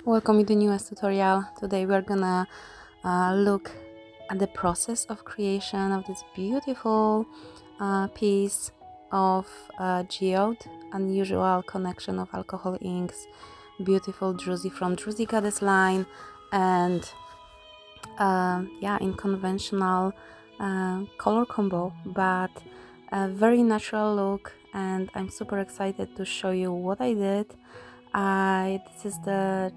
Welcome to the newest tutorial. Today we're gonna look at the process of creation of this beautiful piece of geode, unusual connection of alcohol inks, beautiful Druzy from Druzy Goddess line, and yeah, in conventional color combo, but a very natural look, and I'm super excited to show you what I did. This is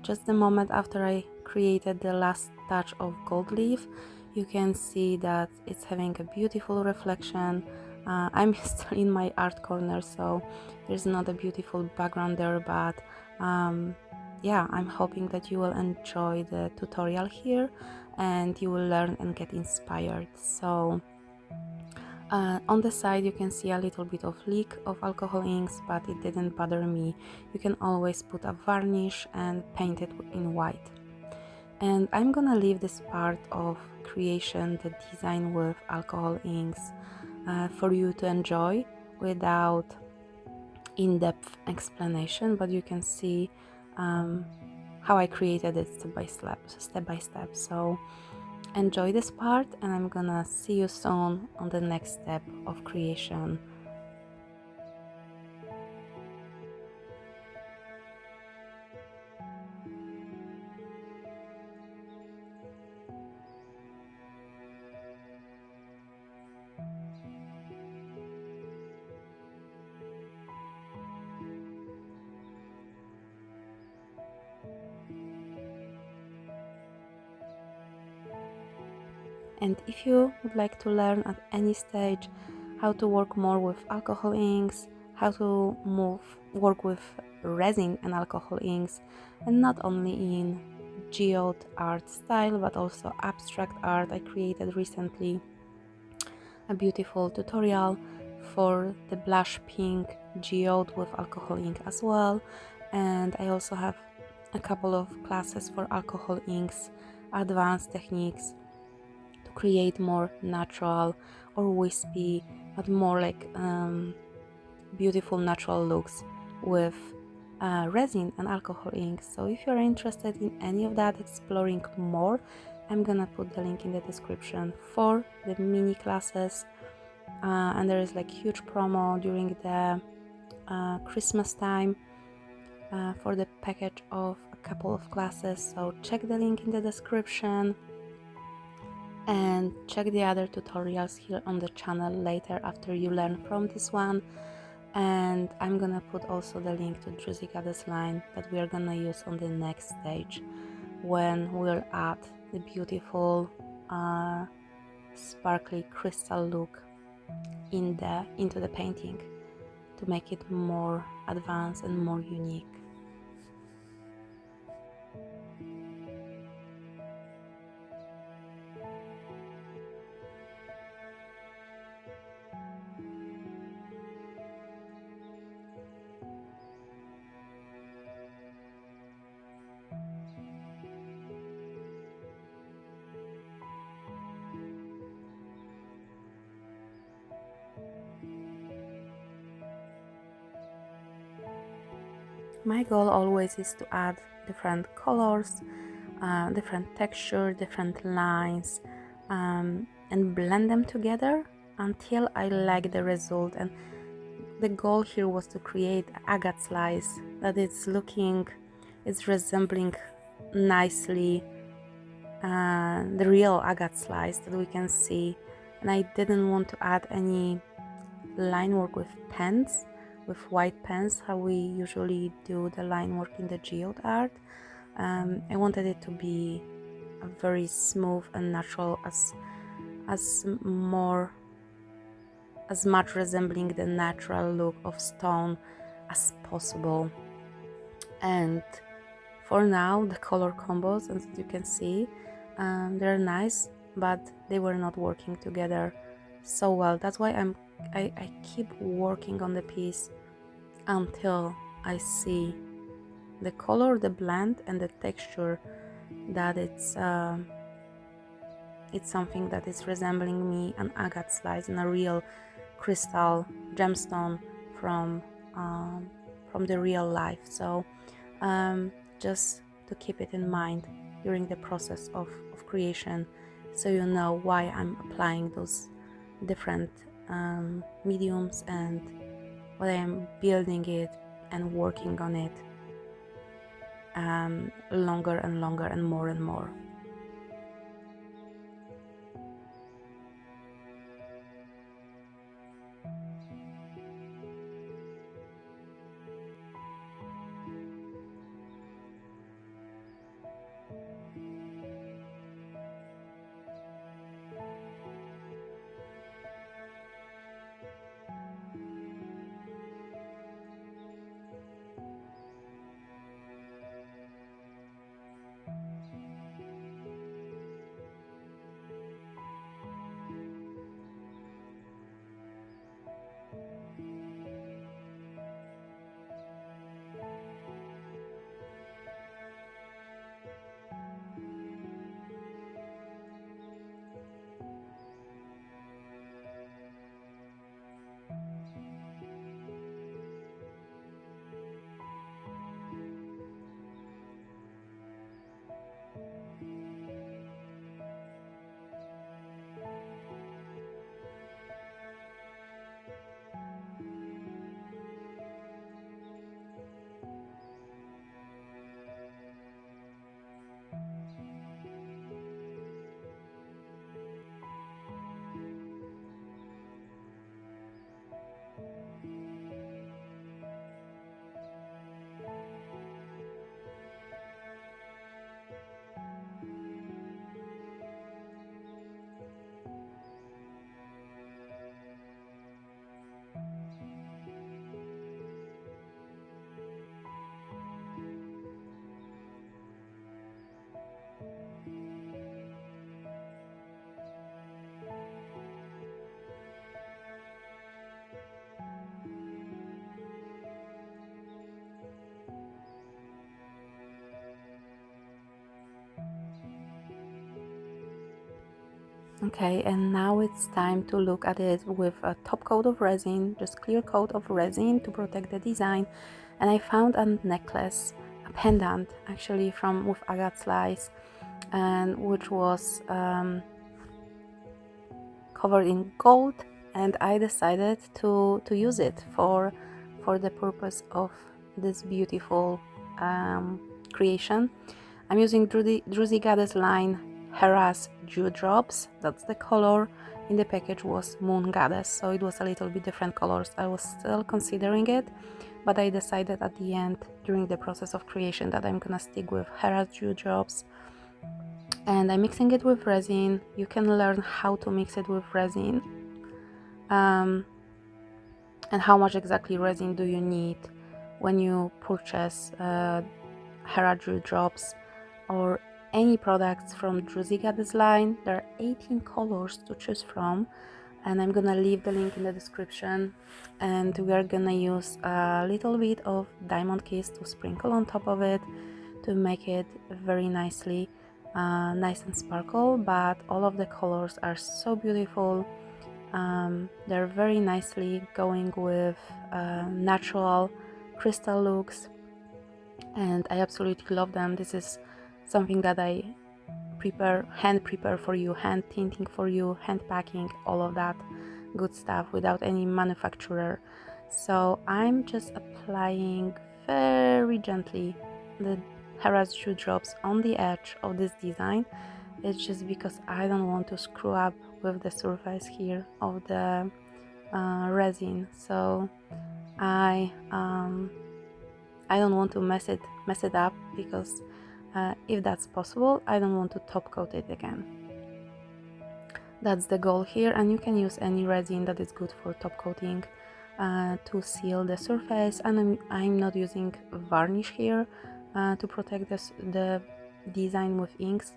just the moment after I created the last touch of gold leaf. You can see that it's having a beautiful reflection. I'm still in my art corner, so there's not a beautiful background there, but yeah, I'm hoping that you will enjoy the tutorial here and you will learn and get inspired. So on the side you can see a little bit of leak of alcohol inks, but it didn't bother me. You can always put a varnish and paint it in white. And I'm gonna leave this part of creation, the design with alcohol inks, for you to enjoy without in-depth explanation, but you can see how I created it step by step. So enjoy this part, and I'm gonna see you soon on the next step of creation. And if you would like to learn at any stage how to work more with alcohol inks, how to work with resin and alcohol inks, and not only in geode art style but also abstract art, I created recently a beautiful tutorial for the blush pink geode with alcohol ink as well. And I also have a couple of classes for alcohol inks, advanced techniques to create more natural or wispy but more like beautiful natural looks with resin and alcohol inks. So if you're interested in any of that, exploring more, I'm gonna put the link in the description for the mini classes. And there is like huge promo during the Christmas time for the package of a couple of classes, so check the link in the description and check the other tutorials here on the channel later after you learn from this one. And I'm gonna put also the link to Druzy Goddess line that we are gonna use on the next stage when we'll add the beautiful sparkly crystal look into the painting to make it more advanced and more unique. My goal always is to add different colors, different texture, different lines, and blend them together until I like the result. And the goal here was to create agate slice that it's resembling nicely the real agate slice that we can see. And I didn't want to add any line work with pens, with white pens, how we usually do the line work in the geode art. I wanted it to be a very smooth and natural, as much resembling the natural look of stone as possible. And for now, the color combos, as you can see, they're nice, but they were not working together so well. That's why I keep working on the piece until I see the color, the blend, and the texture that it's something that is resembling me an agate slice and a real crystal gemstone from the real life. So just to keep it in mind during the process of creation, so you know why I'm applying those different mediums and why I'm building it and working on it longer and longer and more and more. Okay, and now it's time to look at it with a top coat of resin, just clear coat of resin to protect the design. And I found a necklace, a pendant actually from with agate slice, and which was covered in gold, and I decided to use it for the purpose of this beautiful creation. I'm using Druzy Goddess line Resin Geode. That's the color. In the package was Moon Goddess, so it was a little bit different colors. I was still considering it, but I decided at the end during the process of creation that I'm gonna stick with Resin Geode. And I'm mixing it with resin. You can learn how to mix it with resin and how much exactly resin do you need when you purchase Resin Geode or any products from Druzy Goddess line. There are 18 colors to choose from, and I'm gonna leave the link in the description. And we are gonna use a little bit of diamond kiss to sprinkle on top of it to make it very nicely nice and sparkle, but all of the colors are so beautiful. They're very nicely going with natural crystal looks, and I absolutely love them. This is something that I hand prepare for you, hand tinting for you, hand packing, all of that good stuff without any manufacturer. So I'm just applying very gently the Resin Geode on the edge of this design. It's just because I don't want to screw up with the surface here of the resin, so I don't want to mess it up, because if that's possible, I don't want to top coat it again. That's the goal here, and you can use any resin that is good for top coating to seal the surface. And I'm not using varnish here to protect the design with inks,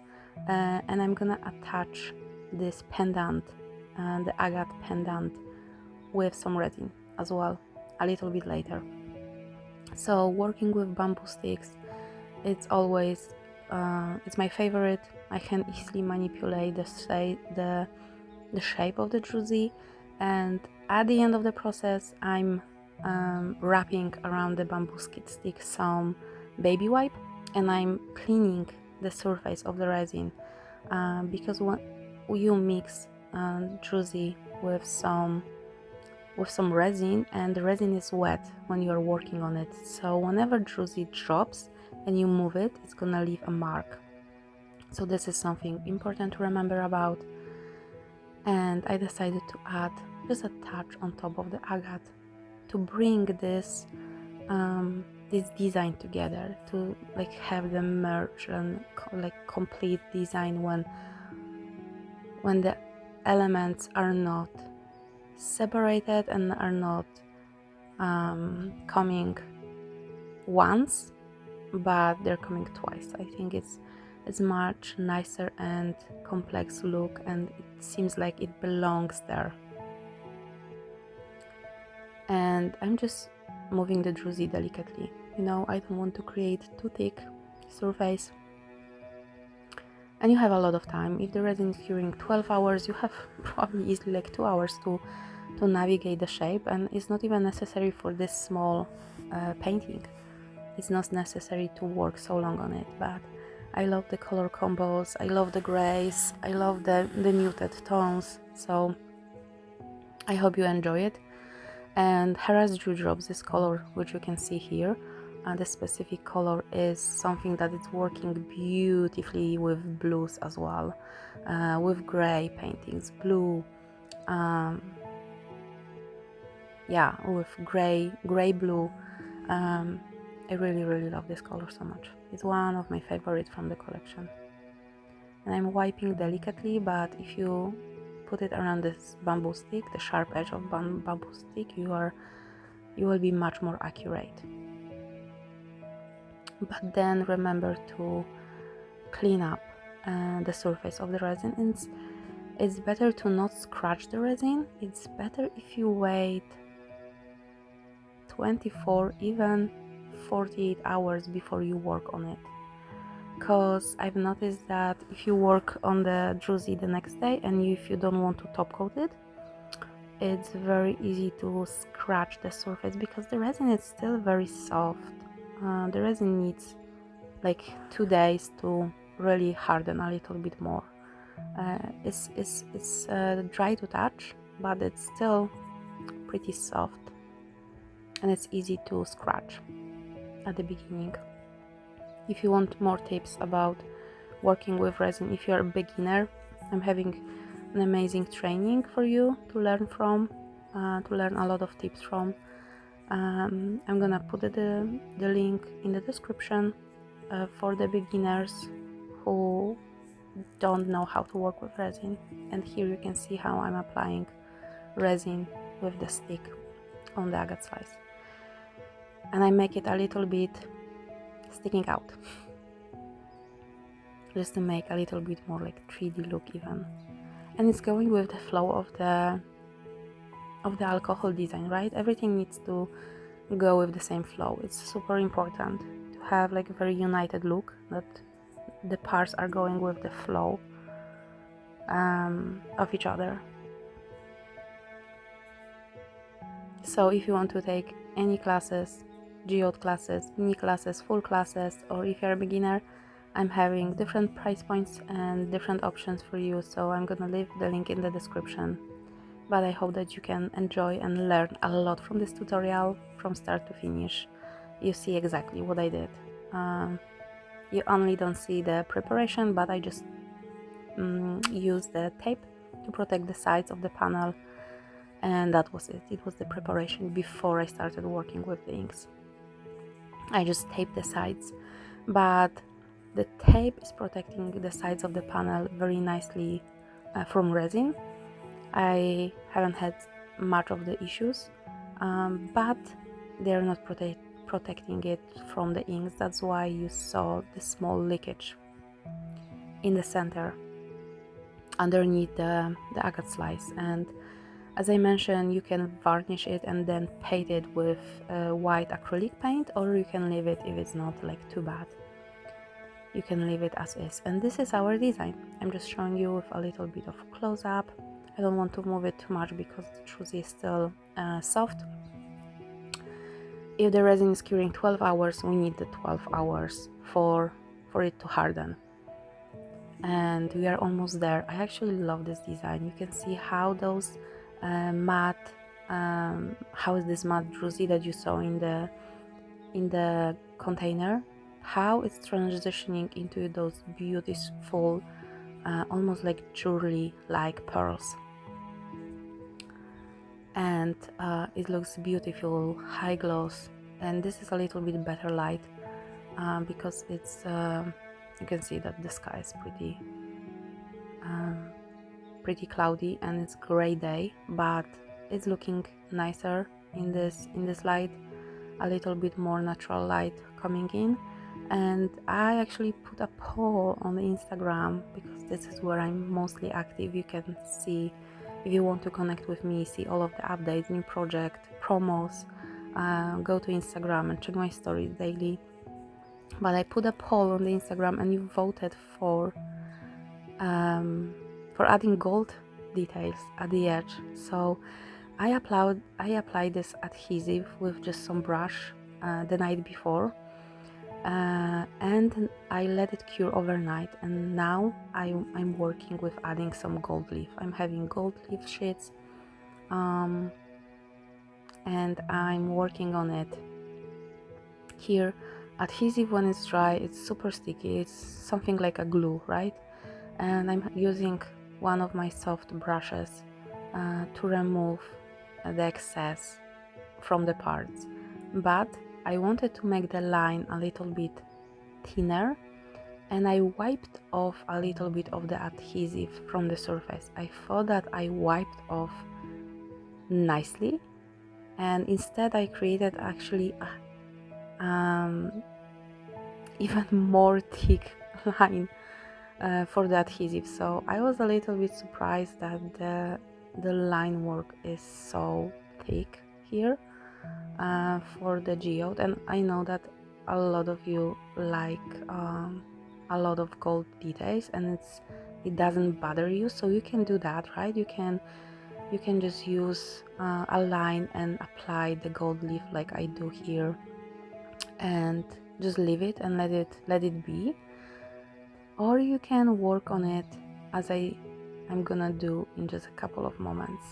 and I'm gonna attach this pendant, the agate pendant, with some resin as well a little bit later. So working with bamboo sticks, it's always it's my favorite. I can easily manipulate the shape of the druzy, and at the end of the process I'm wrapping around the bamboo stick some baby wipe, and I'm cleaning the surface of the resin, because when you mix druzy with some resin, and the resin is wet when you're working on it, so whenever druzy drops and you move it, it's gonna leave a mark. So this is something important to remember about. And I decided to add just a touch on top of the agate to bring this design together, to like have them merge and like complete design when the elements are not separated and are not coming once, but they're coming twice. I think it's much nicer and complex look, and it seems like it belongs there. And I'm just moving the druzy delicately. You know, I don't want to create too thick surface, and you have a lot of time. If the resin is curing 12 hours, you have probably easily like 2 hours to navigate the shape, and it's not even necessary for this small painting. It's not necessary to work so long on it, but I love the color combos, I love the grays, I love the muted tones, so I hope you enjoy it. And Hera's Dewdrops, this color which you can see here, the specific color is something that is working beautifully with blues as well, with gray paintings, blue, yeah, with gray blue. I really love this color so much. It's one of my favorites from the collection. And I'm wiping delicately, but if you put it around this bamboo stick, the sharp edge of bamboo stick, you will be much more accurate. But then remember to clean up the surface of the resin. It's better to not scratch the resin. It's better if you wait 24, even 48 hours before you work on it, because I've noticed that if you work on the druzy the next day and if you don't want to top coat it, it's very easy to scratch the surface because the resin is still very soft. The resin needs like 2 days to really harden a little bit more. It's dry to touch, but it's still pretty soft, and it's easy to scratch at the beginning. If you want more tips about working with resin, if you're a beginner, I'm having an amazing training for you to learn from, to learn a lot of tips from. I'm gonna put the link in the description for the beginners who don't know how to work with resin. And here you can see how I'm applying resin with the stick on the agate slice, and I make it a little bit sticking out just to make a little bit more like 3D look even. And it's going with the flow of the alcohol design, right? Everything needs to go with the same flow. It's super important to have like a very united look, that the parts are going with the flow of each other. So if you want to take any classes, geode classes, mini classes, full classes, or if you're a beginner, I'm having different price points and different options for you, so I'm gonna leave the link in the description. But I hope that you can enjoy and learn a lot from this tutorial from start to finish. You see exactly what I did. You only don't see the preparation, but I just used the tape to protect the sides of the panel, and that was it. It was the preparation before I started working with the inks. I just taped the sides, but the tape is protecting the sides of the panel very nicely from resin. I haven't had much of the issues, but they're not protecting it from the inks. That's why you saw the small leakage in the center underneath the agate slice. And as I mentioned, you can varnish it and then paint it with white acrylic paint, or you can leave it if it's not like too bad. You can leave it as is. And this is our design. I'm just showing you with a little bit of close-up. I don't want to move it too much because the druzy is still soft. if the resin is curing 12 hours, we need the 12 hours for it to harden. And we are almost there. I actually love this design. You can see how those matte, how is this matte druzy that you saw in the container, how it's transitioning into those beautiful, almost like jewelry like pearls. And it looks beautiful, high gloss. And this is a little bit better light because it's you can see that the sky is pretty cloudy and it's gray day, but it's looking nicer in this light, a little bit more natural light coming in. And I actually put a poll on the Instagram because this is where I'm mostly active. You can see, if you want to connect with me, see all of the updates, new project, promos, go to Instagram and check my stories daily. But I put a poll on the Instagram and you voted for adding gold details at the edge. So I applied this adhesive with just some brush the night before, and I let it cure overnight. And now I'm working with adding some gold leaf. I'm having gold leaf sheets, and I'm working on it. Here, adhesive when it's dry, it's super sticky. It's something like a glue, right? And I'm using one of my soft brushes to remove the excess from the parts, but I wanted to make the line a little bit thinner, and I wiped off a little bit of the adhesive from the surface. I thought that I wiped off nicely, and instead I created actually even more thick line for the adhesive. So I was a little bit surprised that the line work is so thick here for the geode. And I know that a lot of you like a lot of gold details, and it doesn't bother you, so you can do that, right? You can just use a line and apply the gold leaf like I do here, and just leave it and let it be. Or you can work on it as I'm gonna do in just a couple of moments,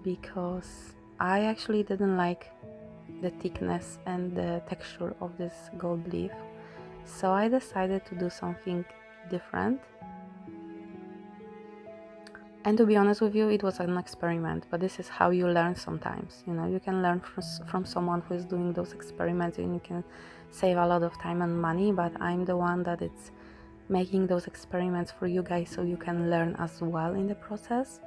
because I actually didn't like the thickness and the texture of this gold leaf, so I decided to do something different. And to be honest with you, it was an experiment, but this is how you learn sometimes. You know, you can learn from someone who is doing those experiments, and you can save a lot of time and money, but I'm the one that it's making those experiments for you guys, so you can learn as well in the process,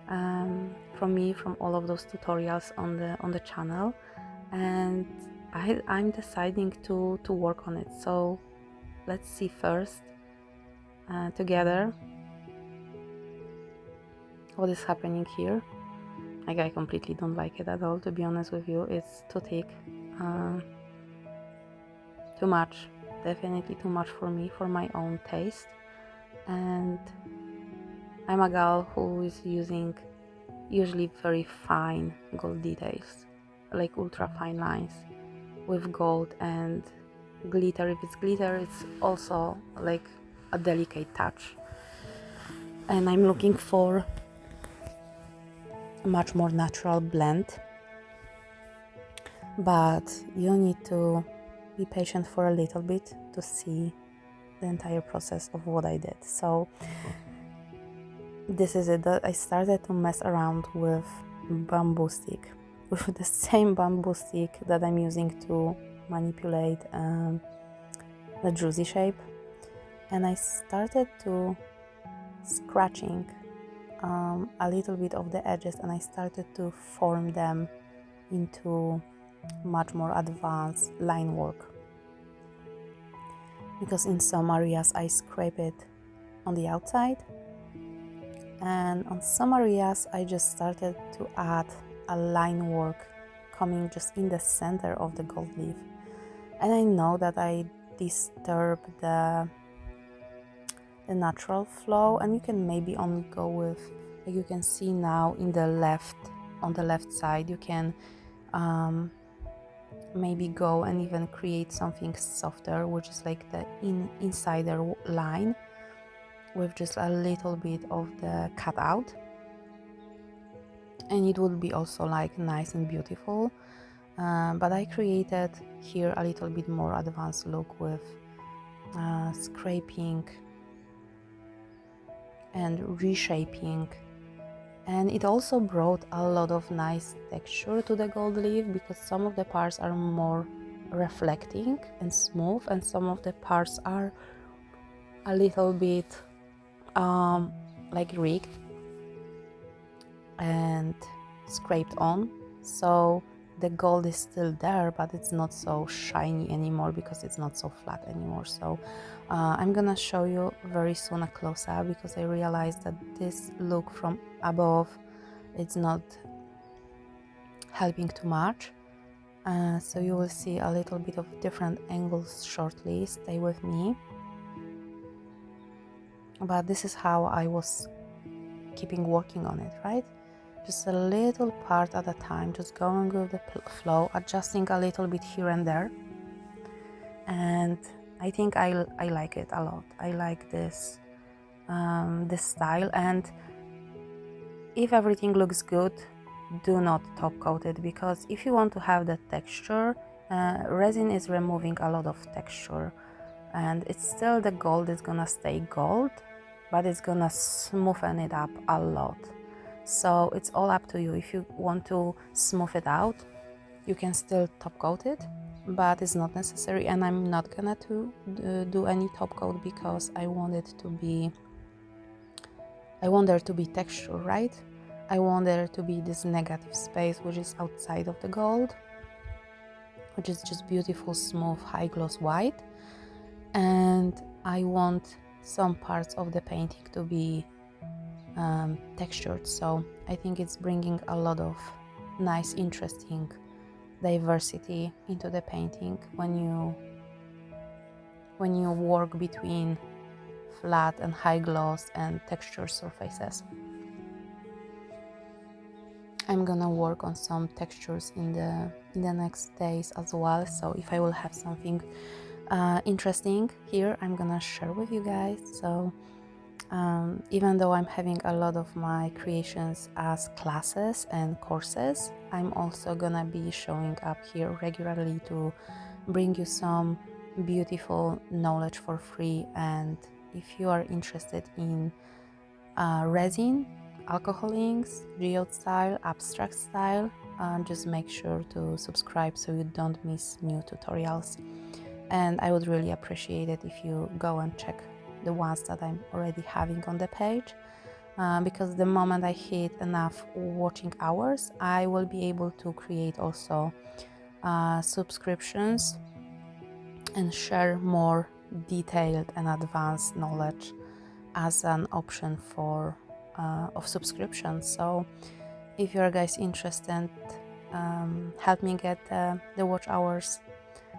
from me, from all of those tutorials on the channel. And I'm deciding to work on it. So let's see first together what is happening here. Like, I completely don't like it at all, to be honest with you. It's too thick, too much, definitely too much for me, for my own taste. And I'm a gal who is using usually very fine gold details, like ultra fine lines with gold and glitter. If it's glitter, it's also like a delicate touch, and I'm looking for a much more natural blend. But you need to be patient for a little bit to see the entire process of what I did. So this is it. I started to mess around with bamboo stick, with the same bamboo stick that I'm using to manipulate the druzy shape, and I started to scratching a little bit of the edges, and I started to form them into much more advanced line work, because in some areas I scrape it on the outside, and on some areas I just started to add a line work coming just in the center of the gold leaf. And I know that I disturb the natural flow, and you can maybe only go with, like you can see now in the left, on the left side, you can maybe go and even create something softer, which is like the insider line with just a little bit of the cutout, and it would be also like nice and beautiful. But I created here a little bit more advanced look with scraping and reshaping, and it also brought a lot of nice texture to the gold leaf, because some of the parts are more reflecting and smooth, and some of the parts are a little bit like rigged and scraped on, so the gold is still there, but it's not so shiny anymore because it's not so flat anymore. So I'm gonna show you very soon a close-up, because I realized that this look from above, it's not helping too much. So you will see a little bit of different angles shortly. Stay with me. But this is how I was keeping working on it, right? Just a little part at a time, just going with the flow, adjusting a little bit here and there. And I think I like it a lot. I like this this style. And if everything looks good, do not top coat it, because if you want to have the texture, resin is removing a lot of texture, and it's still, the gold is gonna stay gold, but it's gonna smoothen it up a lot. So it's all up to you. If you want to smooth it out, you can still top coat it, but it's not necessary. And I'm not gonna do any top coat, because I want there to be texture, right? I want there to be this negative space which is outside of the gold, which is just beautiful, smooth, high gloss white. And I want some parts of the painting to be textured. So I think it's bringing a lot of nice, interesting diversity into the painting when you work between flat and high gloss and textured surfaces. I'm gonna work on some textures in the next days as well, so if I will have something interesting here, I'm gonna share with you guys. So even though I'm having a lot of my creations as classes and courses, I'm also gonna be showing up here regularly to bring you some beautiful knowledge for free. And if you are interested in resin, alcohol inks, geode style, abstract style, just make sure to subscribe so you don't miss new tutorials. And I would really appreciate it if you go and check the ones that I'm already having on the page, because the moment I hit enough watching hours, I will be able to create also subscriptions and share more detailed and advanced knowledge as an option for of subscription. So if you're guys interested, help me get the watch hours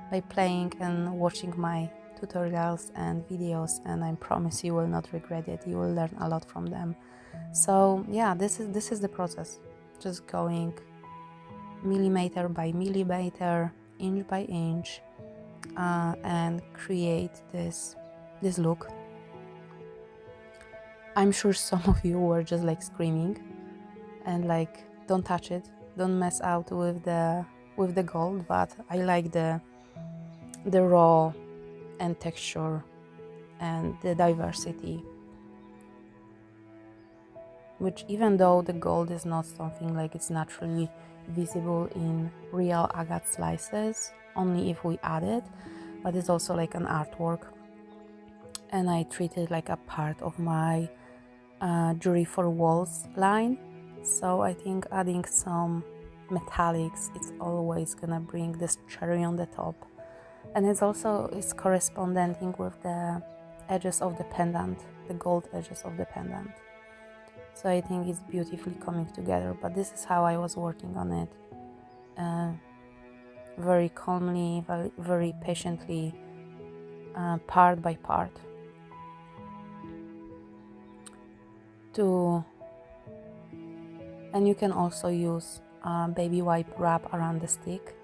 by playing and watching my tutorials and videos, and I promise you will not regret it. You will learn a lot from them. So yeah, this is the process, just going millimeter by millimeter, inch by inch, and create this look. I'm sure some of you were just like screaming and like, don't touch it, don't mess out with the gold, but I like the raw and texture and the diversity, which, even though the gold is not something like it's naturally visible in real agate slices, only if we add it, but it's also like an artwork, and I treat it like a part of my jewelry for walls line. So I think adding some metallics, it's always gonna bring this cherry on the top, and it's corresponding with the edges of the pendant, the gold edges of the pendant. So I think it's beautifully coming together. But this is how I was working on it, very calmly, very patiently, part by part, and you can also use baby wipe wrap around the stick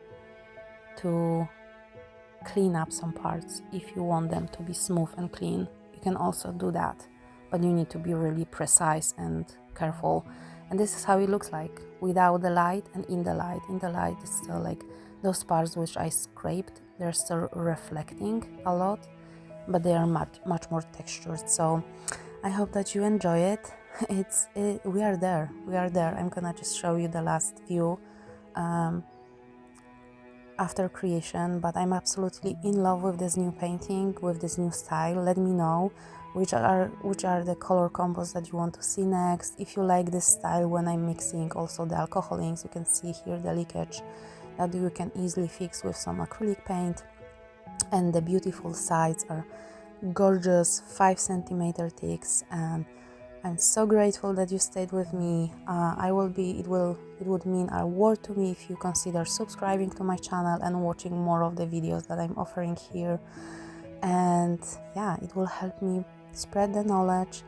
to clean up some parts. If you want them to be smooth and clean, you can also do that, but you need to be really precise and careful. And this is how it looks like without the light and in the light. In the light, it's still like those parts which I scraped, they're still reflecting a lot, but they are much more textured. So I hope that you enjoy it. We are there. I'm gonna just show you the last view after creation, but I'm absolutely in love with this new painting, with this new style. Let me know which are the color combos that you want to see next. If you like this style when I'm mixing also the alcohol inks, you can see here the leakage that you can easily fix with some acrylic paint. And the beautiful sides are gorgeous 5 centimeter thicks, and I'm so grateful that you stayed with me. It would mean a world to me if you consider subscribing to my channel and watching more of the videos that I'm offering here. And yeah, it will help me spread the knowledge,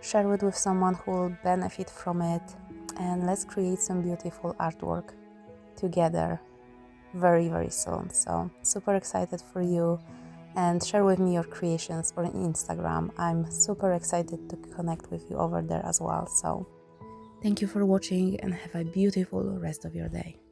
share it with someone who will benefit from it, and let's create some beautiful artwork together very, very soon. So super excited for you, and share with me your creations on Instagram. I'm super excited to connect with you over there as well. So thank you for watching and have a beautiful rest of your day.